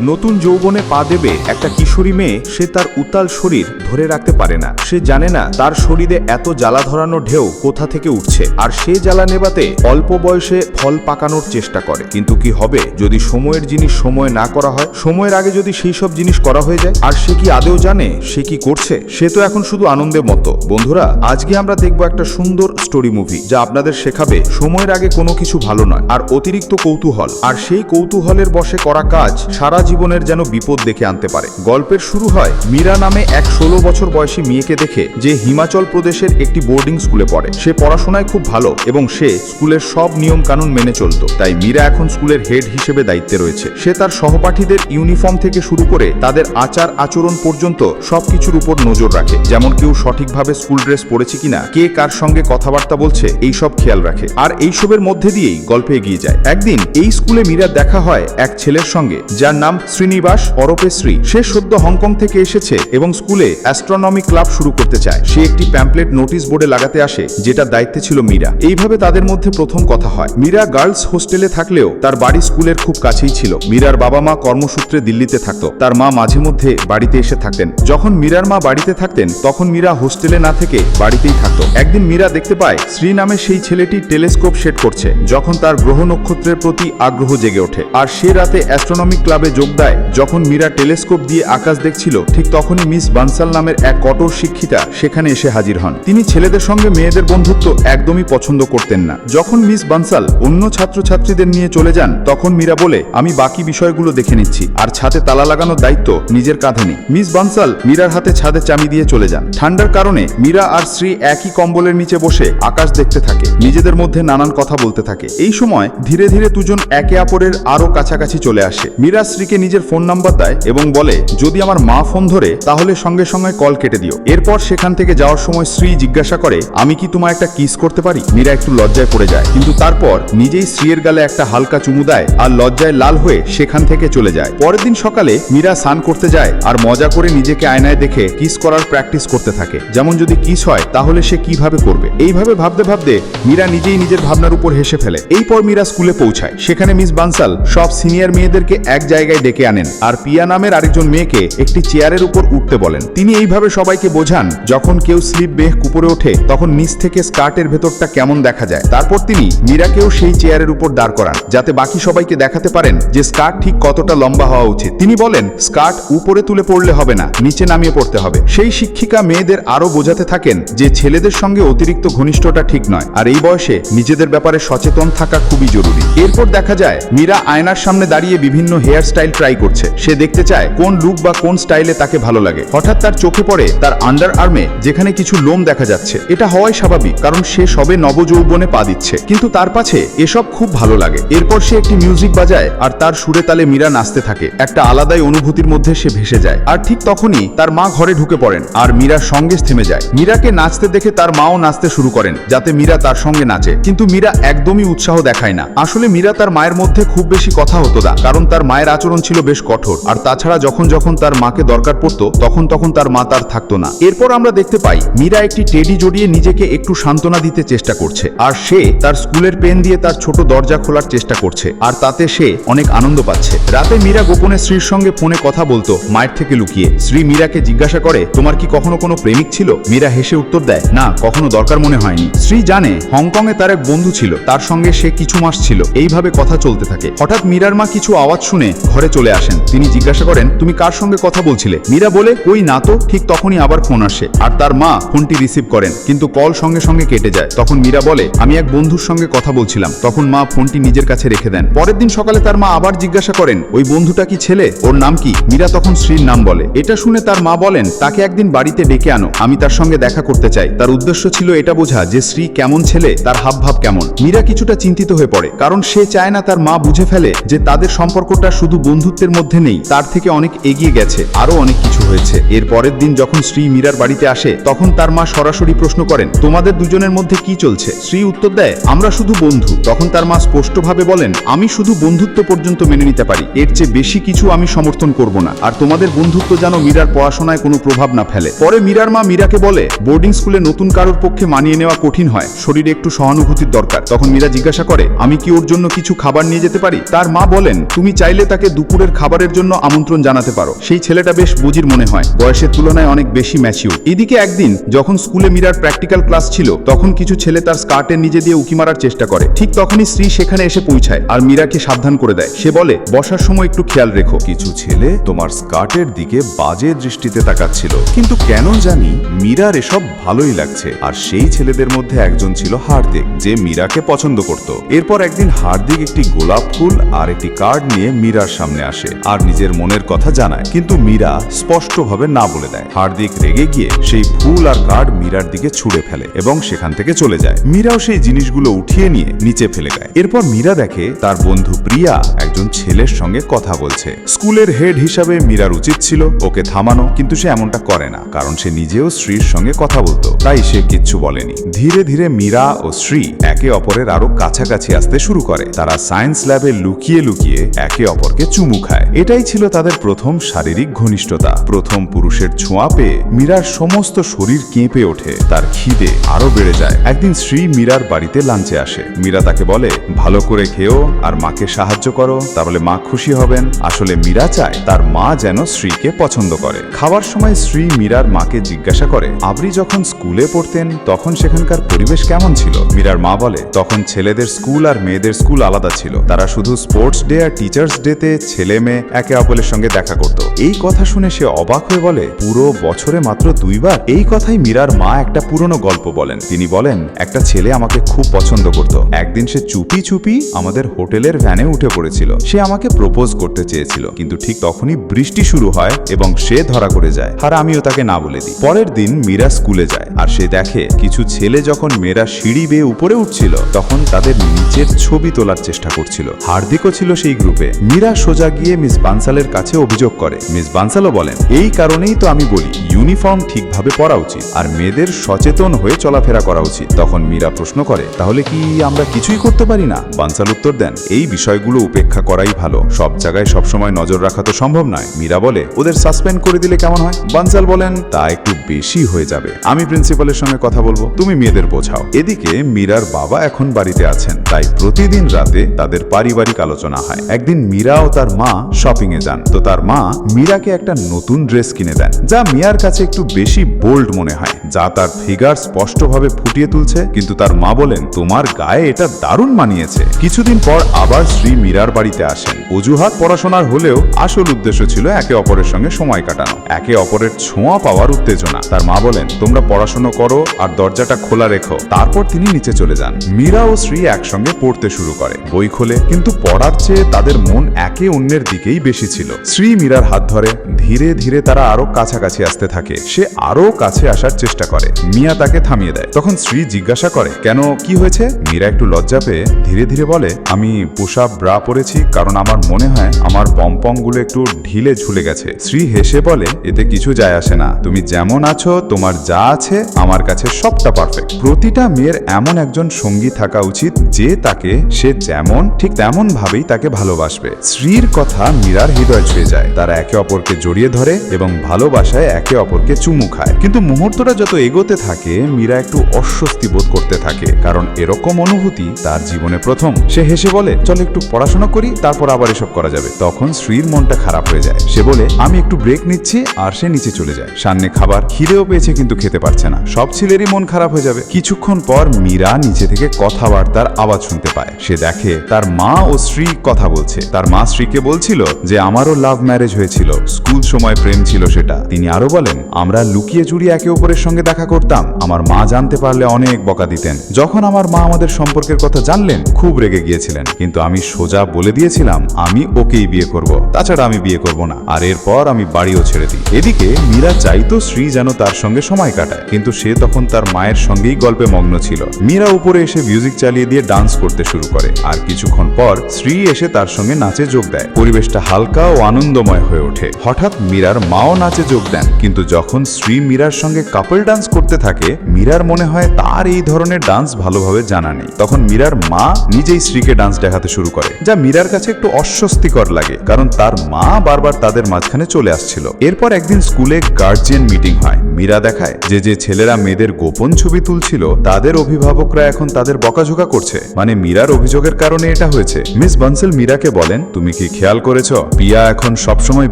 নতুন যৌবনে পা দেবে একটা কিশোরী মেয়ে, সে তার উতাল শরীর ধরে রাখতে পারে না। সে জানে না তার শরীরে এত জ্বালা ধরানো ঢেউ কোথা থেকে উঠছে, আর সে জ্বালা নেবাতে অল্প বয়সে ফল পাকানোর চেষ্টা করে। কিন্তু কি হবে যদি সময়ের জিনিস সময় না করা হয়, সময়ের আগে যদি সেই সব জিনিস করা হয়ে যায়? আর সে কি আদেও জানে সে কি করছে? সে তো এখন শুধু আনন্দের মতো। বন্ধুরা, আজকে আমরা দেখবো একটা সুন্দর স্টোরি মুভি যা আপনাদের শেখাবে সময়ের আগে কোনো কিছু ভালো নয়, আর অতিরিক্ত কৌতূহল আর সেই কৌতূহলের বশে করা কাজ সারা জীবনের যেন বিপদ ডেকে আনতে পারে। গল্পের শুরু হয় মীরা নামে এক 16 বছর বয়সী মেয়েকে দেখে, যে হিমাচল প্রদেশের একটি বোর্ডিং স্কুলে পড়ে। সে পড়াশোনায় খুব ভালো এবং সে স্কুলের সব নিয়ম কানুন মেনে চলত। তাই মীরা এখন স্কুলের হেড হিসেবে দায়িত্বে রয়েছে। সে তার সহপাঠীদের ইউনিফর্ম থেকে শুরু করে তাদের আচার আচরণ পর্যন্ত সবকিছুর উপর নজর রাখে, যেমন কেউ সঠিকভাবে স্কুল ড্রেস পরেছে কিনা, কে কার সঙ্গে কথাবার্তা বলছে, এই সব খেয়াল রাখে। আর এইসবের মধ্যে দিয়েই গল্পে এগিয়ে যায়। একদিন এই স্কুলে মীরা দেখা হয় এক ছেলের সঙ্গে যার নাম শ্রীনিবাস ওরফে শ্রী। সে সদ্য হংকং থেকে এসেছে এবং স্কুলে অ্যাস্ট্রোনমি ক্লাব শুরু করতে চায়। সে একটি প্যাম্পলেট নোটিশ বোর্ডে লাগাতে আসে, যেটা দায়িত্বে ছিল মীরা। এইভাবে তাদের মধ্যে প্রথম কথা হয়। মীরা গার্লস হোস্টেলে থাকলেও তার বাড়ি স্কুলের খুব কাছেই ছিল। মীরার বাবা মা কর্মসূত্রে দিল্লিতে থাকতো, তার মা মাঝে মধ্যে বাড়িতে এসে থাকতেন। যখন মীরার মা বাড়িতে থাকতেন তখন মীরা হোস্টেলে না থেকে বাড়িতেই থাকতো। একদিন মীরা দেখতে পায় শ্রী নামে সেই ছেলেটি টেলিস্কোপ সেট করছে, যখন তার গ্রহ নক্ষত্রের প্রতি আগ্রহ জেগে ওঠে। আর সে রাতে অ্যাস্ট্রোনমি ক্লাবে যোগ দেয়। যখন মীরা টেলিস্কোপ দিয়ে আকাশ দেখছিল, ঠিক তখনই মিস বানসাল নামের এক কঠোর শিক্ষিতা সেখানে এসে হাজির হন। তিনি ছেলেদের সঙ্গে মেয়েদের বন্ধুত্ব একদমই পছন্দ করতেন না। যখন মিস বানসাল অন্য ছাত্রছাত্রীদের নিয়ে চলে যান, তখন মীরা বলে, আমি বাকি বিষয়গুলো দেখে নিচ্ছি, আর ছাদে তালা লাগানোর দায়িত্ব নিজের কাঁধে নেই। মিস বানসাল মীরার হাতে ছাদে চাবি দিয়ে চলে যান। ঠান্ডার কারণে মীরা আর শ্রী একই কম্বলের নিচে বসে আকাশ দেখতে থাকে, নিজেদের মধ্যে নানান কথা বলতে থাকে। এই সময় ধীরে ধীরে দুজন একে অপরের আরো কাছাকাছি চলে আসে। মীরা শ্রীকে নিজের ফোন নাম্বার দেয় এবং বলে, যদি আমার মা ফোন ধরে তাহলে সঙ্গে সঙ্গে কল কেটে দিও। এরপর সেখান থেকে যাওয়ার সময় শ্রী জিজ্ঞাসা করে, আমি কি তোমায় একটা কিস করতে পারি? মীরা একটু লজ্জায় পড়ে যায়, কিন্তু তারপর নিজেই শ্রীয়ের গালে একটা হালকা চুমু দেয় আর লজ্জায় লাল হয়ে সেখান থেকে চলে যায়। পরের দিন সকালে মীরা স্নান করতে যায় আর মজা করে নিজেকে আয়নায় দেখে কিস করার প্র্যাকটিস করতে থাকে, যেমন যদি কিস হয় তাহলে সে কিভাবে করবে। এইভাবে ভাবতে ভাবতে মীরা নিজেই নিজের ভাবনার উপর হেসে ফেলে। এরপর মীরা স্কুলে পৌঁছায়। সেখানে মিস বানসাল সব সিনিয়র মেয়েদেরকে এক জায়গায় ডেকে আনেন আর পিয়া নামের আরেকজন মেয়েকে একটি চেয়ারের উপর উঠতে বলেন। তিনি এইভাবে সবাইকে বোঝান, যখন কেউ স্লিপ বেয়ে উপরে ওঠে তখন নিচ থেকে স্কার্টের ভেতরটা কেমন দেখা যায়। তারপর তিনি মীরাকেও সেই চেয়ারের উপর দাঁড় করান, যাতে বাকি সবাইকে দেখাতে পারেন যে স্কার্ট ঠিক কতটা লম্বা হওয়া উচিত। তিনি বলেন, স্কার্ট উপরে তুলে পড়লে হবে না, নিচে নামিয়ে পড়তে হবে। সেই শিক্ষিকা মেয়েদের আরো বোঝাতে থাকেন যে ছেলেদের সঙ্গে অতিরিক্ত ঘনিষ্ঠতা ঠিক নয়, আর এই বয়সে নিজেদের ব্যাপারে সচেতন থাকা খুবই জরুরি। এরপর দেখা যায় মীরা আয়নার সামনে দাঁড়িয়ে বিভিন্ন হেয়ার স্টাইল ট্রাই করছে। সে দেখতে চায় কোন লুক বা কোন স্টাইলে তাকে ভালো লাগে। হঠাৎ তার চোখে পড়ে তার আন্ডার আর্মে যেখানে কিছু লোম দেখা যাচ্ছে। এটা হওয়াই স্বাভাবিক, কারণ সে সবে নবযৌবনে পা দিচ্ছে, কিন্তু তার পাছে এসব খুব ভালো লাগে। এরপর সে একটি মিউজিক বাজায় আর তার সুরে তালে মীরা নাচতে থাকে। একটা আলাদাই অনুভূতির মধ্যে সে ভেসে যায়। আর ঠিক তখনই তার মা ঘরে ঢুকে পড়েন আর মীরার সঙ্গে থেমে যায়। মীরাকে নাচতে দেখে তার মাও নাচতে শুরু করেন, যাতে মীরা তার সঙ্গে নাচে। কিন্তু মীরা একদমই উৎসাহ দেখায় না। আসলে মীরা তার মায়ের মধ্যে খুব বেশি কথা হতো না, কারণ তার মায়ের আচরণ ছিল বেশ কঠোর। আর তাছাড়া যখন যখন তার মাকে দরকার পড়তো তখন তখন তার মা তার থাকতো না। এরপর আমরা দেখতে পাই মীরা একটি টেডি জড়িয়ে নিজেকে একটু সান্ত্বনা দিতে চেষ্টা করছে, আর সে তার স্কুলের পেন দিয়ে তার ছোট দরজা খোলার চেষ্টা করছে, আর তাতে সে অনেক আনন্দ পাচ্ছে। রাতে মীরা গোপনে শ্রীর সঙ্গে ফোনে কথা বলতো, মায়ের থেকে লুকিয়ে। শ্রী মীরাকে জিজ্ঞাসা করে, তোমার কি কখনো কোনো প্রেমিক ছিল? মীরা হেসে উত্তর দেয়, না, কখনো দরকার মনে হয়নি। শ্রী জানে হংকং এ তার এক বন্ধু ছিল, তার সঙ্গে সে কিছু মাস ছিল। এইভাবে কথা চলতে থাকে। হঠাৎ মীরার মা কিছু আওয়াজ শুনে ঘরে চলে আসেন। তিনি জিজ্ঞাসা করেন, তুমি কার সঙ্গে কথা বলছিলে? মীরা বলে, ওই না তো। ঠিক তখনই আবার ফোন আসে আর তার মা ফোনটি রিসিভ করেন, কিন্তু কল সঙ্গে সঙ্গে কেটে যায়। তখন মীরা বলে, আমি এক বন্ধুর সঙ্গে কথা বলছিলাম। তখন মা ফোনটি নিজের কাছে রেখে দেন। পরের দিন সকালে তার মা আবার জিজ্ঞাসা করেন, ওই বন্ধুটা কি ছেলে? ওর নাম কি? মীরা তখন শ্রীর নাম বলে। এটা শুনে তার মা বলেন, তাকে একদিন বাড়িতে ডেকে আনো, আমি তার সঙ্গে দেখা করতে চাই। তার উদ্দেশ্য ছিল এটা বোঝা যে শ্রী কেমন ছেলে, তার হাবভাব কেমন। মীরা কিছুটা চিন্তিত হয়ে পড়ে, কারণ সে চায় না তার মা বুঝে ফেলে যে তাদের সম্পর্কটা শুধু বন্ধুত্বের মধ্যে নেই, তার থেকে অনেক এগিয়ে গেছে, আরো অনেক কিছু হয়েছে। এর পরের দিন যখন শ্রী মীরার বাড়িতে আসে, তখন তার মা সরাসরি প্রশ্ন করেন, তোমাদের দুজনের মধ্যে কি চলছে? শ্রী উত্তর দেয়, আমরা শুধু বন্ধু। তখন তার মা স্পষ্টভাবে বলেন, আমি শুধু বন্ধুত্ব পর্যন্ত মেনে নিতে পারি, এর চেয়ে বেশি কিছু আমি সমর্থন করব না। আর তোমাদের বন্ধুত্ব যেন মীরার পড়াশোনায় কোনো প্রভাব না ফেলে। পরে মীরার মা মীরাকে বলে, বোর্ডিং স্কুলে নতুন কারোর পক্ষে মানিয়ে নেওয়া কঠিন হয়, শরীরে একটু সহানুভূতির দরকার। তখন মীরা জিজ্ঞাসা করে, আমি কি ওর জন্য কিছু খাবার নিয়ে যেতে পারি? তার মা বলেন, তুমি চাইলে তাকে 2 দুপুরের খাবারের জন্য আমন্ত্রণ জানাতে পারো। সেই ছেলেটা বেশ বুঝির মনে হয়, বয়সের তুলনায় অনেক বেশি ম্যাচিউর। এদিকে একদিন যখন স্কুলে মীরার প্র্যাকটিক্যাল ক্লাস ছিল, তখন কিছু ছেলে তার স্কার্টের নিচে দিয়ে উকি মারার চেষ্টা করে। ঠিক তখনই শ্রী সেখানে এসে পৌঁছায় আর মীরাকে সাবধান করে দেয়। সে বলে, বসার সময় একটু খেয়াল রেখো। কিছু ছেলে তোমার স্কার্টের দিকে বাজে দৃষ্টিতে তাকাচ্ছিল, কিন্তু কেন জানি মীরার এসব ভালোই লাগছে। আর সেই ছেলেদের মধ্যে একজন ছিল হার্দিক, যে মীরাকে পছন্দ করত। এরপর একদিন হার্দিক একটি গোলাপ ফুল আর একটি কার্ড নিয়ে মীরার সামনে আসে আর নিজের মনের কথা জানায়, কিন্তু মীরা স্পষ্টভাবে না বলে দেয়। হার্দিক রেগে গিয়ে সেই ফুল আর কার্ড মীরার দিকে ছুঁড়ে ফেলে এবং সেখান থেকে চলে যায়। মীরাও সেই জিনিসগুলো উঠিয়ে নিয়ে নিচে ফেলে দেয়। এরপর মীরা দেখে তার বন্ধু প্রিয়া একজন ছেলের সঙ্গে কথা বলছে। স্কুলের হেড হিসাবে মীরার উচিত ছিল ওকে থামানো, কিন্তু সে এমনটা করে না, কারণ সে নিজেও শ্রীর সঙ্গে কথা বলতো, তাই সে কিচ্ছু বলেনি। ধীরে ধীরে মীরা ও শ্রী একে অপরের আরো কাছাকাছি আসতে শুরু করে। তারা সায়েন্স ল্যাবে লুকিয়ে লুকিয়ে একে অপরকে চুমু খায়। এটাই ছিল তাদের প্রথম শারীরিক ঘনিষ্ঠতা। প্রথম পুরুষের ছোঁয়া পেয়ে মীরার সমস্ত শরীর কেঁপে ওঠে, তার খিদে আরো বেড়ে যায়। একদিন শ্রী মীরার বাড়িতে লাঞ্চে আসে। মীরা তাকে বলে, ভালো করে খেও আর মাকে সাহায্য করো, তাহলে মা খুশি হবেন। আসলে মীরা চায় তার মা যেন শ্রীকে পছন্দ করে। খাবার সময় শ্রী মীরার মাকে জিজ্ঞাসা করে, আপনি যখন স্কুলে পড়তেন তখন সেখানকার পরিবেশ কেমন ছিল? মীরার মা বলে, তখন ছেলেদের স্কুল আর মেয়েদের স্কুল আলাদা ছিল। তারা শুধু স্পোর্টস ডে আর টিচার্স ডেতে ছেলে মেয়ে একে অপরের সঙ্গে দেখা করত। এই কথা শুনে সে অবাক হয়ে বলে, পুরো বছরে মাত্র 2 বার? এই কথাই মীরার মা একটা পুরনো গল্প বলেন। তিনি বলেন, একটা ছেলে আমাকে খুব পছন্দ করত। একদিন সে চুপি চুপি আমাদের হোটেলের ভ্যানে উঠে পড়েছিল। সে আমাকে প্রপোজ করতে চেয়েছিল, কিন্তু ঠিক তখনই বৃষ্টি শুরু হয় এবং সে ধরা পড়ে যায়, আর আমিও তাকে না বলে দিই। পরের দিন মীরা স্কুলে যায় আর সে দেখে কিছু ছেলে যখন মেয়েরা সিঁড়ি বেয়ে উপরে উঠছিল, তখন তাদের নিচের ছবি তোলার চেষ্টা করছিল। হার্দিকও ছিল সেই গ্রুপে। মীরা সোজা গিয়ে মিস বানসালের কাছে অভিযোগ করে। মিস বানসালও বলেন, এই কারণেই তো আমি বলি ইউনিফর্ম ঠিকভাবে পরা উচিত আর মেয়েদের সচেতন হয়ে চলাফেরা করা উচিত। তখন মীরা প্রশ্ন করে, তাহলে কি আমরা কিছুই করতে পারি না? বানসাল উত্তর দেন, এই বিষয়গুলো উপেক্ষা করাই ভালো। সব জায়গায় সবসময় নজর রাখা তো সম্ভব নয়। মীরা বলে, ওদের সাসপেন্ড করে দিলে কেমন হয়? বানসাল বলেন, তা একটু বেশি হয়ে যাবে। আমি প্রিন্সিপালের সঙ্গে কথা বলবো, তুমি মেয়েদের বোঝাও। এদিকে মীরার বাবা এখন বাড়িতে আছেন, তাই প্রতিদিন রাতে তাদের পারিবারিক আলোচনা হয়। একদিন মীরা ও তার মা শপিং এ যান, তো তার মা মীরাকে একটা নতুন ড্রেস কিনে দেন, যা মিয়ার কাছে একটু বেশি বোল্ড মনে হয়, যা তার ফিগার স্পষ্টভাবে ফুটিয়ে তুলছে। কিন্তু তার মা বলেন, তোমার গায়ে এটা দারুণ মানিয়েছে। কিছুদিন পর আবার শ্রী মীরার বাড়িতে আসেন। অজুহাত পড়াশোনার হলেও আসল উদ্দেশ্য ছিল একে অপরের সঙ্গে সময় কাটানো, একে অপরের ছোঁয়া পাওয়ার উত্তেজনা। তার মা বলেন, তোমরা পড়াশোনা করো আর দরজাটা খোলা রেখো। তারপর তিনি নিচে চলে যান। মীরা ও শ্রী একসঙ্গে পড়তে শুরু করে। বই খোলে, কিন্তু পড়ার চেয়ে তাদের মন একে অন্যের দিকেই বেশি ছিল। শ্রী মীরার হাত ধরে। ধীরে ধীরে তারা আরো কাছাকাছি আসতে থাকে। সে আরো কাছে আসার চেষ্টা করে। মিয়া তাকে থামিয়ে দেয়। তখন শ্রী জিজ্ঞাসা করে, কেন, কি হয়েছে? মীরা একটু লজ্জা পেয়ে ধীরে ধীরে বলে, আমি পুশ আপ ব্রা পরেছি কারণ আমার মনে হয় আমার পম্পম গুলো একটু ঢিলে ঝুলে গেছে। শ্রী হেসে বলে, এতে কিছু যায় আসে না। তুমি যেমন আছো, তোমার যা আছে আমার কাছে সবটা পারফেক্ট। প্রতিটা মেয়ের এমন একজন সঙ্গী থাকা উচিত যে তাকে সে যেমন ঠিক তেমন ভাবেই তাকে ভালোবাসবে। শ্রীর কথা মীরার হৃদয় ছুঁয়ে যায়। তারা একে অপরকে জড়িয়ে ধরে এবং ভালোবাসায় একে অপরকে চুমু খায়। কিন্তু মুহূর্তটা যত এগোতে থাকে মীরা একটু অস্বস্তি বোধ করতে থাকে, কারণ এরকম অনুভূতি তার জীবনে প্রথম। সে হেসে বলে, চল একটু পড়াশোনা করি, তারপর আবার এসব করা যাবে। তখন শ্রীর মনটা খারাপ হয়ে যায়। সে বলে, আমি একটু ব্রেক নিচ্ছি, আর সে নিচে চলে যায়। সামনে খাবার, খিদেও পেয়েছে কিন্তু খেতে পারছে না। সব ছেলেরই মন খারাপ হয়ে যাবে। কিছুক্ষণ পর মীরা নিচে থেকে কথাবার্তার আওয়াজ শুনতে পায়। সে দেখে তার মা ও শ্রী কথা বলছে। তার মা শ্রীকে বলছিল যে আমারও লাভ ম্যারেজ হয়েছিল, স্কুল সময় প্রেম ছিল সেটা। তিনি আরো বলেন, আমরা লুকিয়ে চুরিয়ে একে অপরের সঙ্গে দেখা করতাম। আমার মা জানতে পারলে অনেক বকা দিতেন। যখন আমার মা আমাদের সম্পর্কের কথা জানলেন খুব রেগে গিয়েছিলেন, কিন্তু আমি সোজা বলে দিয়েছিলাম আমি ওকেই বিয়ে করব, তাছাড়া আমি বিয়ে করব না। আর এরপর আমি বাড়িও ছেড়ে দিই। এদিকে মীরা চাইতো শ্রী যেন তার সঙ্গে সময় কাটায়, কিন্তু সে তখন তার মায়ের সঙ্গেই গল্পে মগ্ন ছিল। মীরা উপরে এসে মিউজিক চালিয়ে দিয়ে ডান্স করতে শুরু করে। আর কিছুক্ষণ পর শ্রী এসে তার সঙ্গে নাচে যোগ দেয়। পরিবেশটা হালকা ও আনন্দময় হয়ে ওঠে। হঠাৎ মীরার মাও নাচে যোগ দেন, কিন্তু যখন শ্রী মীরার সঙ্গে কাপল ডান্স করতে থাকে মীরার মনে হয় তার এই ধরনের ডান্স ভালোভাবে জানা নেই। তখন মীরার মা নিজেই শ্রীকে ডান্স দেখাতে শুরু করে, যা মীরার কাছে একটু অস্বস্তিকর লাগে, কারণ তার মা বারবার তাদের মাঝখানে চলে আসছিল। এরপর একদিন স্কুলে গার্জিয়ান মিটিং হয়। মীরা দেখায় যে ছেলেরা মেয়েদের গোপন ছবি তুলছিল তাদের অভিভাবকরা এখন তাদের বকাঝোকা করছে। মানে মীরার অভিযোগের কারণে এটা হয়েছে। মিস বানসাল মীরাকে বলেন, তুমি কি খেয়াল করেছো প্রিয়া এখন সবসময়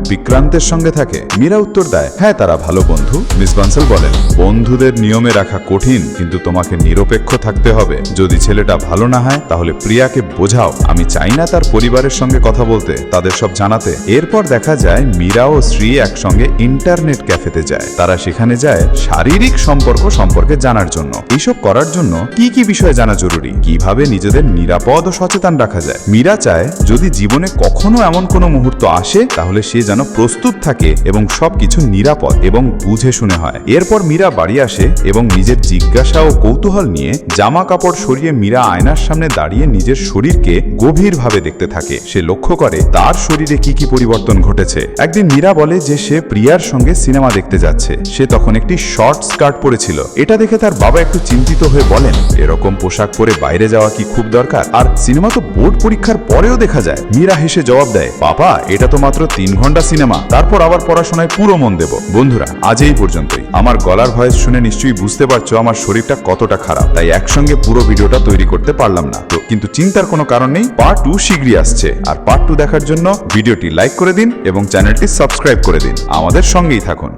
বিক্রান্তের সঙ্গে থাকে? মীরা উত্তর দেয়, হ্যাঁ তারা ভালো বন্ধু। মিস বানসাল বলেন, বন্ধুদের নিয়মে রাখা কঠিন, কিন্তু তোমাকে নিরপেক্ষ থাকতে হবে। যদি ছেলেটা ভালো না হয় তাহলে প্রিয়াকে বোঝাও আমি চাই না তার পরিবারের সঙ্গে কথা বলতে, তাদের সব জানাতে। এরপর দেখা যায় মীরা ও শ্রী একসঙ্গে ইন্টারনেট ক্যাফেতে যায়। তারা সেখানে যায় শারীরিক সম্পর্ক সম্পর্কে জানার জন্য। এইসব করার জন্য কি কি বিষয় জানা জরুরি, কিভাবে নিজেদের নিরাপদ ও সচেতন রাখা যায়। মীরা চায় যদি জীবনে কখনো এমন কোনো মুহূর্ত আসে তাহলে সে যেন প্রস্তুত থাকে এবং সবকিছু নিরাপদ এবং বুঝে শুনে হয়। এরপর মীরা বাড়ি আসে এবং নিজের জিজ্ঞাসা ও কৌতূহল নিয়ে জামা কাপড় সরিয়ে মীরা আয়নার সামনে দাঁড়িয়ে নিজের শরীরকে গভীরভাবে দেখতে থাকে। সে লক্ষ্য করে তার শরীরে কি কি পরিবর্তন ঘটেছে। একদিন মীরা বলে যে সে প্রিয়ার সঙ্গে সিনেমা দেখতে যাচ্ছে। সে তখন একটি শর্ট স্কার্ট পরেছিল। এটা দেখে তার বাবা একটু চিন্তিত হয়ে বলেন, এরকম পোশাক পরে বাইরে যাওয়া কি খুব দরকার? আর সিনেমা তো বোর্ড পরীক্ষার পরেও দেখা যায়। মীরা হেসে জবাব দেয়, বাবা এটা তো মাত্র 3 ঘন্টা সিনেমা, তারপর আবার পড়াশোনায় পুরো মন দেব। বন্ধুরা আজ এই পর্যন্তই। আমার গলার ভয়েস শুনে নিশ্চয়ই বুঝতে পারছো আমার শরীরটা কতটা খারাপ, তাই একসঙ্গে পুরো ভিডিওটা তৈরি করতে পারলাম না। তো কিন্তু চিন্তার কোনো কারণ নেই, পার্ট 2 শীঘ্রই আসছে। আর পার্ট 2 দেখার জন্য ভিডিওটি লাইক করে দিন এবং চ্যানেলটি সাবস্ক্রাইব করে দিন। আমাদের সঙ্গেই থাকুন।